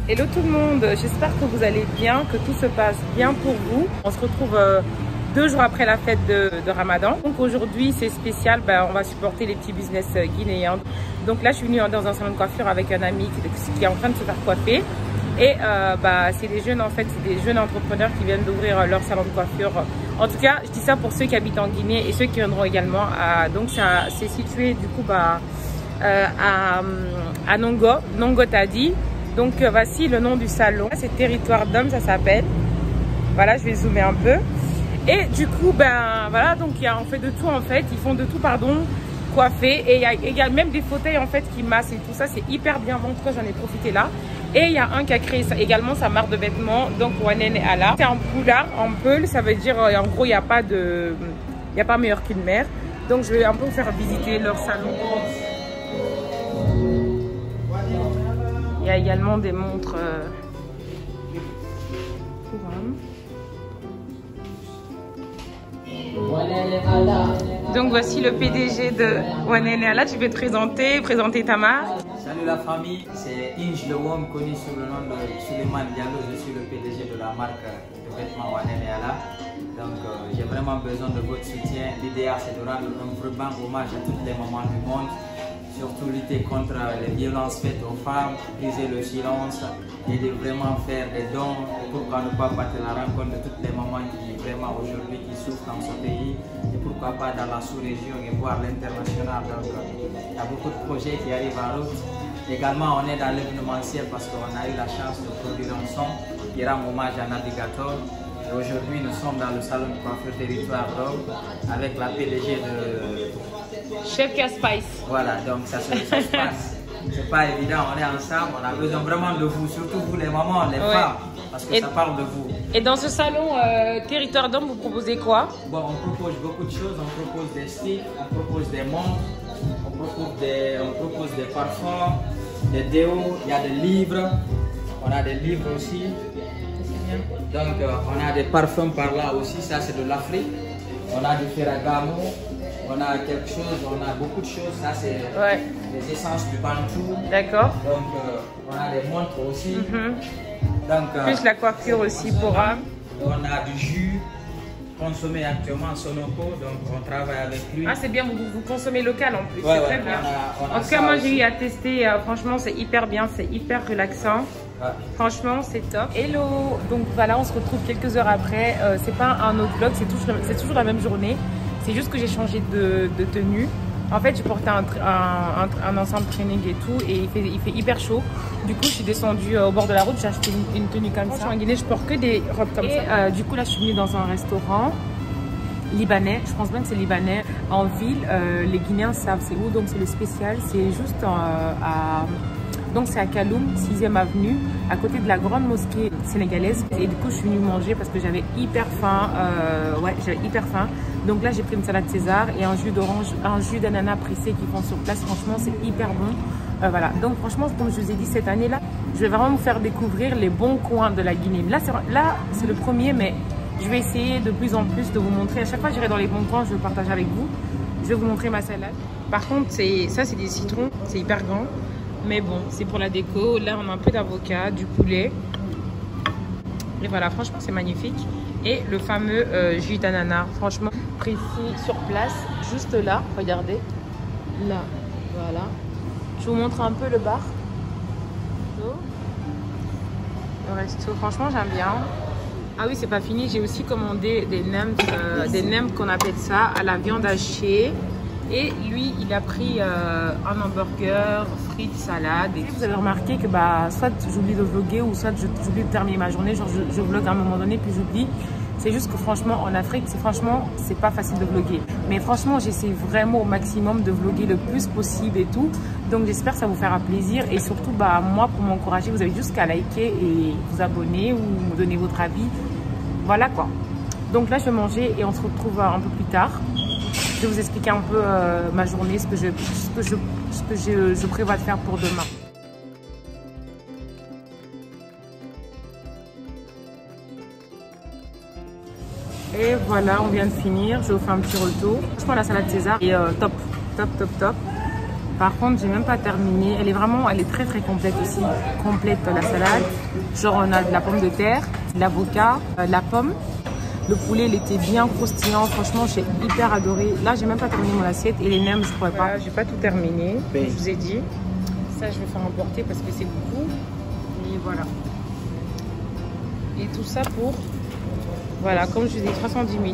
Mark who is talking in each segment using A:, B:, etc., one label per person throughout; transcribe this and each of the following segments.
A: Hello tout le monde, j'espère que vous allez bien, que tout se passe bien pour vous. On se retrouve 2 jours après la fête de Ramadan. Donc aujourd'hui c'est spécial, on va supporter les petits business guinéens. Donc là je suis venue dans un salon de coiffure avec un ami qui est en train de se faire coiffer. Et c'est des jeunes, en fait, c'est des jeunes entrepreneurs qui viennent d'ouvrir leur salon de coiffure. En tout cas, je dis ça pour ceux qui habitent en Guinée et ceux qui viendront également. Donc c'est situé du coup à Nongo Tadi. Donc voici le nom du salon. C'est Territoire d'Homme, ça s'appelle. Voilà, je vais zoomer un peu. Et du coup, voilà, donc on fait de tout en fait. Ils font de tout, pardon, coiffer. Et il y a même des fauteuils en fait qui massent et tout ça. C'est hyper bien. En tout cas, j'en ai profité là. Et il y a un qui a créé également sa marque de vêtements, donc Wanene Ala. C'est un poula, en peul, ça veut dire en gros il n'y a pas meilleur qu'une mère. Donc je vais un peu vous faire visiter leur salon. Il y a également des montres pour hommes. Donc voici le PDG de Wanene Ala. Tu peux te présenter ta marque.
B: Salut la famille, c'est Inge Lewom, connu sous le nom de Suleiman Diallo. Je suis le PDG de la marque de vêtements Wanene Ala. Donc j'ai vraiment besoin de votre soutien. L'idéal c'est de rendre un vraiment hommage à toutes les mamans du monde. Surtout lutter contre les violences faites aux femmes, briser le silence et de vraiment faire des dons. Pourquoi ne pas battre la rencontre de toutes les mamans qui vraiment aujourd'hui qui souffrent dans ce pays et pourquoi pas dans la sous-région et voir l'international. Donc il y a beaucoup de projets qui arrivent en route. Également on est dans l'événementiel parce qu'on a eu la chance de produire un son qui rend hommage à Navigator. Et aujourd'hui nous sommes dans le salon de coiffure Territoire d'Homme avec la PDG de
A: Chef Spice.
B: Voilà, donc ça se passe. C'est pas évident, on est ensemble, on a besoin vraiment de vous, surtout vous les mamans, les femmes, parce que ça parle de vous.
A: Et dans ce salon Territoire d'Homme, vous proposez quoi?
B: Bon, on propose beaucoup de choses, on propose des styles, on propose des montres, on propose des parfums, des déos, il y a des livres, on a des livres aussi. Donc on a des parfums par là aussi, ça c'est de l'Afrique. On a du Ferragamo. On a quelque chose, on a beaucoup de choses, ça c'est les essences du Bantou.
A: D'accord.
B: Donc on a des montres aussi. Donc,
A: plus la coiffure aussi pour âme.
B: On a du jus consommé actuellement en Sonoko, donc on travaille avec lui.
A: Ah c'est bien, vous consommez local en plus, c'est très bien. En tout cas moi j'ai eu à tester, franchement c'est hyper bien, c'est hyper relaxant. Franchement c'est top. Hello, donc voilà on se retrouve quelques heures après, c'est pas un autre vlog, c'est toujours la même journée. C'est juste que j'ai changé de tenue. En fait, j'ai porté un ensemble training et tout, et il fait hyper chaud. Du coup, je suis descendue au bord de la route, j'ai acheté une tenue comme ça. En Guinée, je porte que des robes comme ça. Du coup, là, je suis venue dans un restaurant libanais. Je pense bien que c'est libanais. En ville, les Guinéens savent c'est où, donc c'est le spécial. C'est juste donc c'est à Kaloum, 6e avenue, à côté de la grande mosquée sénégalaise. Et du coup, je suis venue manger parce que j'avais hyper faim. J'avais hyper faim. Donc là, j'ai pris une salade César et un jus d'orange, un jus d'ananas pressé qu'ils font sur place. Franchement, c'est hyper bon. Voilà. Donc franchement, comme je vous ai dit, cette année-là, je vais vraiment vous faire découvrir les bons coins de la Guinée. Là, c'est le premier, mais je vais essayer de plus en plus de vous montrer. À chaque fois, j'irai dans les bons coins, je vais partager avec vous. Je vais vous montrer ma salade. Par contre, ça, c'est des citrons. C'est hyper grand. Mais bon, c'est pour la déco. Là, on a un peu d'avocat, du poulet. Et voilà, franchement, c'est magnifique. Et le fameux jus d'ananas, franchement, précis sur place, juste là. Regardez. Là, voilà. Je vous montre un peu le bar. Le resto, franchement, j'aime bien. Ah oui, c'est pas fini. J'ai aussi commandé des nems qu'on appelle ça, à la viande hachée. Et lui, il a pris un hamburger, frites, salade. Et vous avez remarqué que soit j'oublie de vlogger ou soit j'oublie de terminer ma journée. Genre je vlog à un moment donné puis j'oublie. C'est juste que franchement, en Afrique, c'est pas facile de vlogger. Mais franchement, j'essaie vraiment au maximum de vlogger le plus possible et tout. Donc j'espère que ça vous fera plaisir. Et surtout, moi, pour m'encourager, vous avez juste qu'à liker et vous abonner ou me donner votre avis. Voilà quoi. Donc là, je vais manger et on se retrouve un peu plus tard. Je vais vous expliquer un peu ma journée, ce que je prévois de faire pour demain. Et voilà, on vient de finir. Je vous fais un petit retour. Franchement, la salade César est top. Par contre, j'ai même pas terminé. Elle est très très complète aussi. Complète la salade. Genre on a de la pomme de terre, de l'avocat, de la pomme. Le poulet, il était bien croustillant. Franchement, j'ai hyper adoré. Là, j'ai même pas terminé mon assiette et les nems, je pourrais pas. J'ai pas tout terminé. Je vous ai dit. Ça, je vais faire emporter parce que c'est beaucoup. Et voilà. Et tout ça pour, voilà, comme je vous dis, 310 000.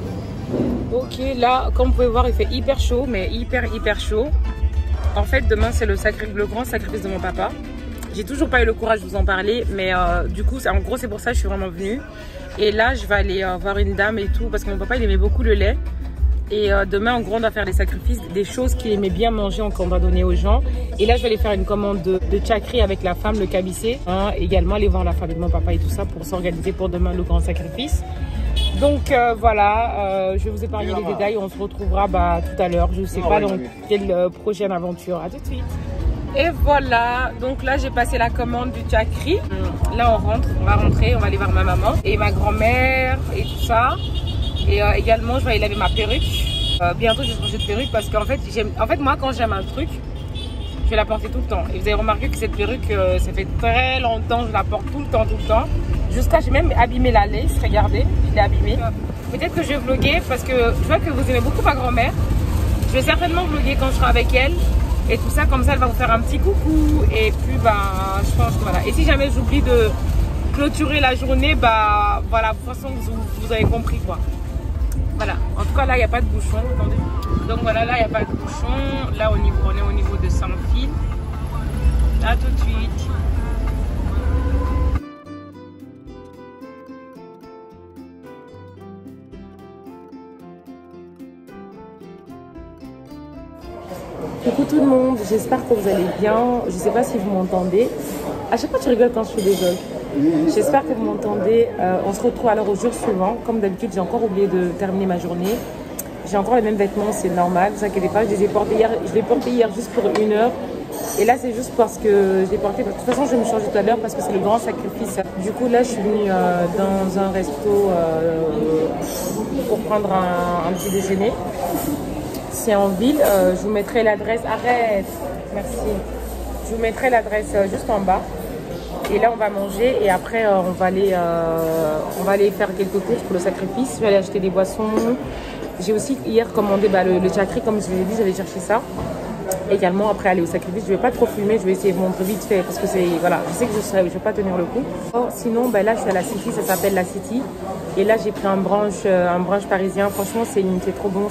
A: Ok, là, comme vous pouvez voir, il fait hyper chaud, mais hyper chaud. En fait, demain, c'est le grand sacrifice de mon papa. J'ai toujours pas eu le courage de vous en parler, mais du coup, en gros, c'est pour ça que je suis vraiment venue. Et là, je vais aller voir une dame et tout, parce que mon papa, il aimait beaucoup le lait. Et demain, en gros, on doit faire des sacrifices, des choses qu'il aimait bien manger, qu'on doit donner aux gens. Et là, je vais aller faire une commande de chakri avec la femme, le cabissé. Hein, également, aller voir la famille de mon papa et tout ça pour s'organiser pour demain, le grand sacrifice. Donc voilà, je vais vous épargner les détails. On se retrouvera tout à l'heure. Je ne sais pas dans quelle prochaine aventure. À tout de suite. Et voilà, donc là j'ai passé la commande du chakri. Là on rentre, on va rentrer, on va aller voir ma maman et ma grand-mère et tout ça. Et également je vais aller laver ma perruque. Bientôt je vais changer de perruque parce qu'en fait, moi quand j'aime un truc, je vais la porter tout le temps. Et vous avez remarqué que cette perruque, ça fait très longtemps que je la porte tout le temps. Jusqu'à, j'ai même abîmé la lace, regardez, je l'ai abîmée. Peut-être que je vais vlogger parce que je vois que vous aimez beaucoup ma grand-mère. Je vais certainement vlogger quand je serai avec elle. Et tout ça, comme ça, elle va vous faire un petit coucou. Et puis, je pense que voilà. Et si jamais j'oublie de clôturer la journée, voilà, de toute façon, vous avez compris quoi. Voilà. En tout cas, là, il n'y a pas de bouchon. Attendez. Donc voilà, là, il n'y a pas de bouchon. Là, on est au niveau de Saint-Fil. Là, tout de suite. Coucou tout le monde, j'espère que vous allez bien. Je ne sais pas si vous m'entendez. À chaque fois, tu rigoles quand je fais des vlogs. J'espère que vous m'entendez. On se retrouve alors au jour suivant. Comme d'habitude, j'ai encore oublié de terminer ma journée. J'ai encore les mêmes vêtements, c'est normal. Ne vous inquiétez pas, je les ai portés hier. Je les ai portés hier juste pour 1 heure. Et là, c'est juste parce que je l'ai porté. De toute façon, je vais me changer tout à l'heure parce que c'est le grand sacrifice. Du coup, là, je suis venue dans un resto pour prendre un petit déjeuner. C'est en ville, je vous mettrai l'adresse, arrête, merci, je vous mettrai l'adresse juste en bas et là on va manger et après on va aller faire quelques courses pour le sacrifice, je vais aller acheter des boissons. J'ai aussi hier commandé le chakri, comme je vous l'ai dit, j'allais chercher ça. Également après aller au sacrifice, je vais pas trop filmer, je vais essayer de montrer vite fait parce que c'est, voilà, je sais que je vais pas tenir le coup. Sinon là je suis à la City, ça s'appelle la City et là j'ai pris un brunch parisien, franchement c'est trop bon,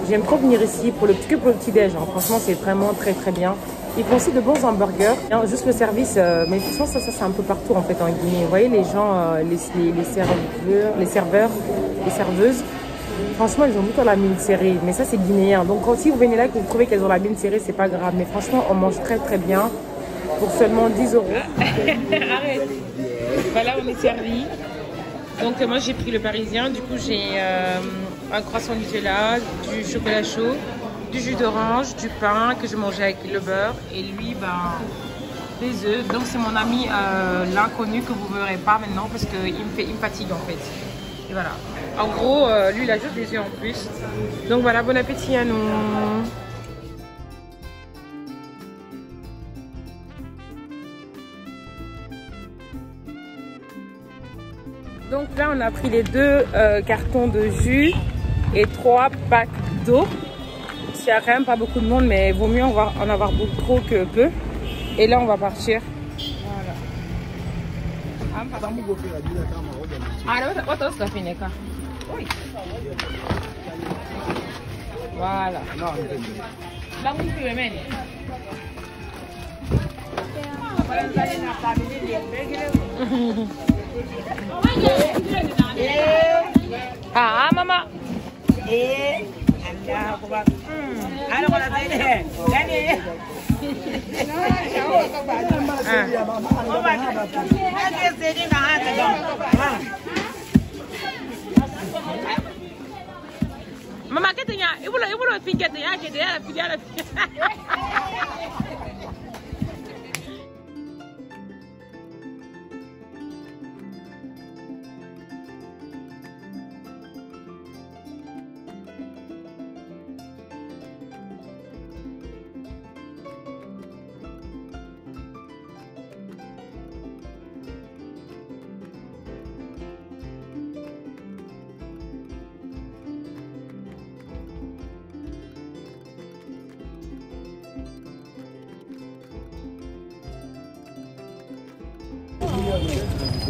A: j'aime trop venir ici que pour le petit déj, hein. Franchement c'est vraiment très bien. Ils font aussi de bons hamburgers, hein, juste le service, mais franchement ça c'est un peu partout en fait en Guinée. Vous voyez les gens, les serveurs, les serveuses, franchement ils ont tout la mine serrée, mais ça c'est guinéen. Donc si vous venez là et que vous trouvez qu'elles ont la mine serrée, c'est pas grave, mais franchement on mange très bien pour seulement 10 €. Arrête. Voilà, on est servi. Donc moi j'ai pris le parisien, du coup j'ai un croissant Nutella, du chocolat chaud, du jus d'orange, du pain que je mangeais avec le beurre et lui des œufs. Donc c'est mon ami l'inconnu que vous ne verrez pas maintenant parce qu'il me fatigue en fait. Et voilà. En gros, lui il a juste des œufs en plus. Donc voilà, bon appétit à nous. Donc là, on a pris les 2 cartons de jus et 3 packs d'eau. Il n'y a quand même pas beaucoup de monde, mais il vaut mieux en avoir beaucoup trop que peu. Et là, on va partir. Voilà. Ah, maman. Maman, qu'est-ce qu'il y a? Il voulait finir de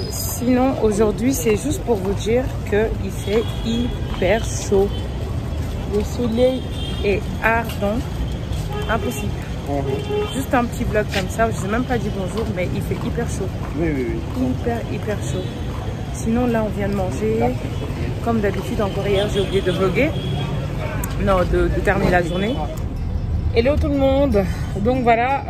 A: Sinon, aujourd'hui, c'est juste pour vous dire qu'il fait hyper chaud. Le soleil est ardent. Impossible. Juste un petit vlog comme ça. Je ne sais même pas dire bonjour, mais il fait hyper chaud.
C: Oui.
A: Hyper chaud. Sinon, là, on vient de manger. Comme d'habitude, encore hier, j'ai oublié de vlogger. Non, de terminer la journée. Hello tout le monde. Donc voilà,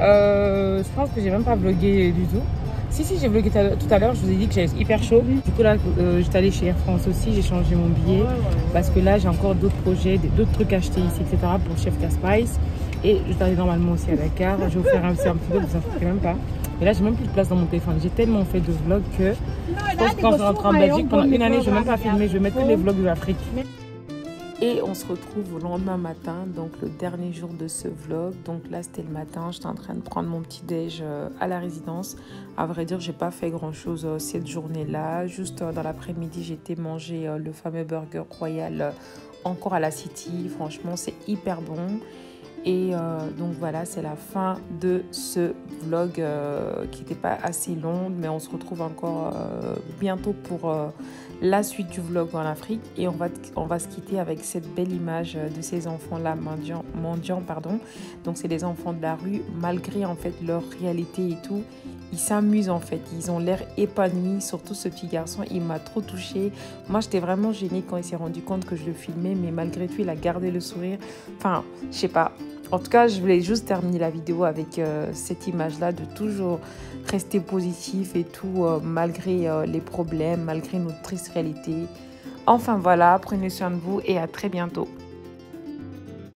A: je pense que j'ai même pas vlogué du tout. Si, j'ai vlogué tout à l'heure, je vous ai dit que j'avais hyper chaud. Du coup là, j'étais allée chez Air France aussi, j'ai changé mon billet. Parce que là, j'ai encore d'autres projets, d'autres trucs achetés ici, etc. pour Chef Spice. Et je dois aller normalement aussi à Dakar. Je vais vous faire un petit vlog, vous en faites même pas. Et là, j'ai même plus de place dans mon téléphone. J'ai tellement fait de vlogs que je pense que quand je rentre en Belgique, pendant une année, je vais même pas filmer. Je vais mettre tous les vlogs de l'Afrique. Et on se retrouve au lendemain matin, donc le dernier jour de ce vlog. Donc là, c'était le matin, j'étais en train de prendre mon petit déj à la résidence. À vrai dire, j'ai pas fait grand chose cette journée-là. Juste dans l'après-midi, j'ai été manger le fameux burger royal encore à la City. Franchement, c'est hyper bon. Et donc voilà, c'est la fin de ce vlog qui n'était pas assez long, mais on se retrouve encore bientôt pour la suite du vlog en Afrique. Et on va se quitter avec cette belle image de ces enfants-là mendiants, pardon. Donc c'est des enfants de la rue, malgré en fait leur réalité et tout. Ils s'amusent en fait, ils ont l'air épanouis, surtout ce petit garçon, il m'a trop touchée. Moi j'étais vraiment gênée quand il s'est rendu compte que je le filmais, mais malgré tout il a gardé le sourire. Enfin, je sais pas. En tout cas, je voulais juste terminer la vidéo avec cette image-là de toujours rester positif et tout, malgré les problèmes, malgré notre triste réalité. Enfin voilà, prenez soin de vous et à très bientôt.